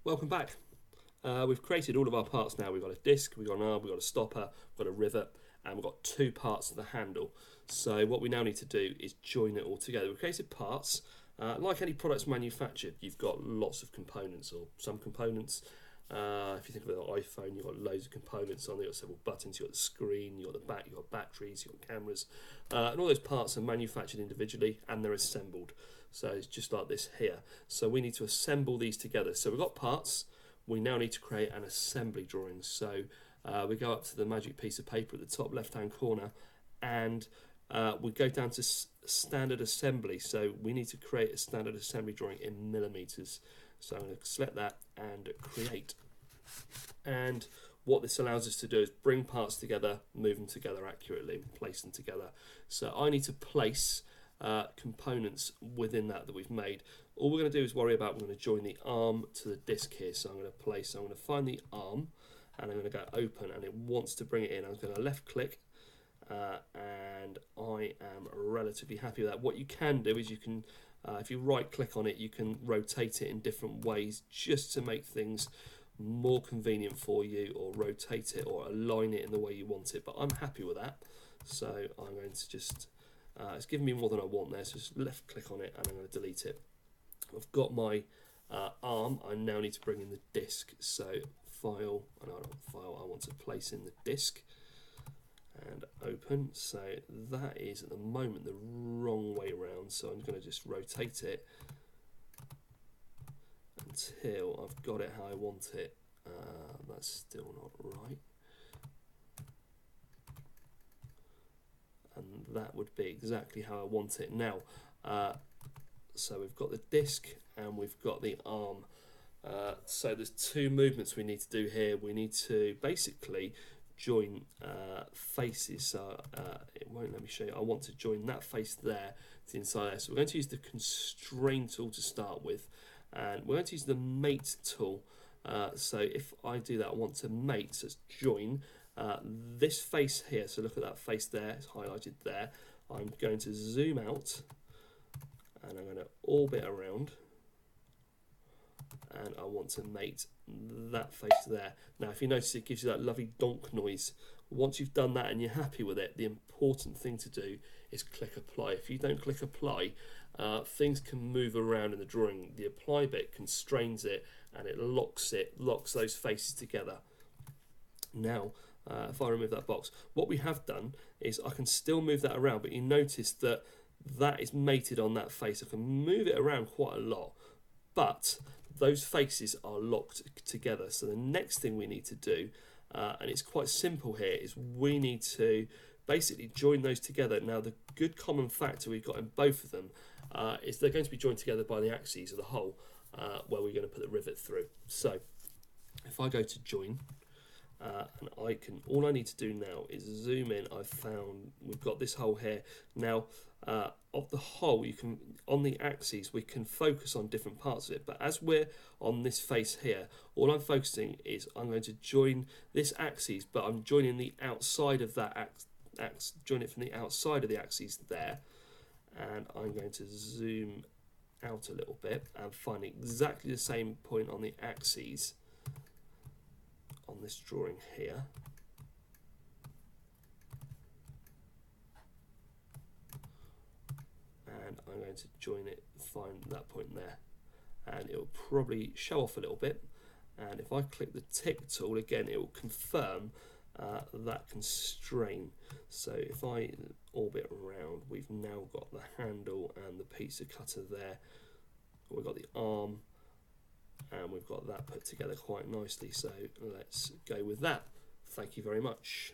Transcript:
Welcome back. We've created all of our parts now. We've got a disc, we've got an arm, we've got a stopper, we've got a rivet, and we've got two parts of the handle. So what we now need to do is join it all together. We've created parts. Like any products manufactured, you've got lots of components, or some components. If you think of an iPhone, you've got loads of components on there. You've got several buttons, you've got the screen, you've got the back, you've got batteries, you've got cameras. And all those parts are manufactured individually and they're assembled. So it's just like this here. So we need to assemble these together. So we've got parts. We now need to create an assembly drawing. So we go up to the magic piece of paper at the top left-hand corner, and we go down to standard assembly. So we need to create a standard assembly drawing in millimeters. So I'm going to select that and create. And what this allows us to do is bring parts together, move them together accurately, place them together. So I need to place components within that we've made. All we're going to do is worry about, we're going to join the arm to the disc here. So I'm going to find the arm, and I'm going to go open, and it wants to bring it in. I'm going to left click, and I am relatively happy with that. What you can do is you can, if you right click on it, you can rotate it in different ways just to make things more convenient for you, or rotate it or align it in the way you want it. But I'm happy with that. So I'm going to just, it's given me more than I want there, so just left click on it and I'm going to delete it. I've got my arm. I now need to bring in the disc. So file, I want to place in the disc and open. So that is at the moment the wrong way around, so I'm going to just rotate it until I've got it how I want it. That's still not right, and that would be exactly how I want it now. So we've got the disc and we've got the arm. So there's two movements we need to do here. We need to basically join faces. So it won't let me show you. I want to join that face there to inside there. So we're going to use the constrain tool to start with, and we're going to use the mate tool. So if I do that, I want to mate, so it's join this face here. So look at that face there, it's highlighted there. I'm going to zoom out and I'm going to orbit around, and I want to mate that face there. Now if you notice, it gives you that lovely donk noise. Once you've done that and you're happy with it, the important thing to do is click apply. If you don't click apply, things can move around in the drawing. The apply bit constrains it and it locks those faces together. Now if I remove that box, what we have done is I can still move that around, but you notice that that is mated on that face. I can move it around quite a lot, but those faces are locked together. So the next thing we need to do, and it's quite simple here, is we need to basically join those together. Now the good common factor we've got in both of them is they're going to be joined together by the axes of the hole where we're going to put the rivet through. So if I go to join, and all I need to do now is zoom in. We've got this hole here. Now of the hole, on the axes we can focus on different parts of it, but as we're on this face here, all I'm focusing is I'm going to join this axis, but I'm joining the outside of that join it from the outside of the axis there, and I'm going to zoom out a little bit and find exactly the same point on the axes on this drawing here. And I'm going to join it, find that point there, and it will probably show off a little bit. And if I click the tick tool again, it will confirm that constraint. So if I orbit around, we've now got the handle and the pizza cutter there. We've got the arm, and we've got that put together quite nicely. So let's go with that. Thank you very much.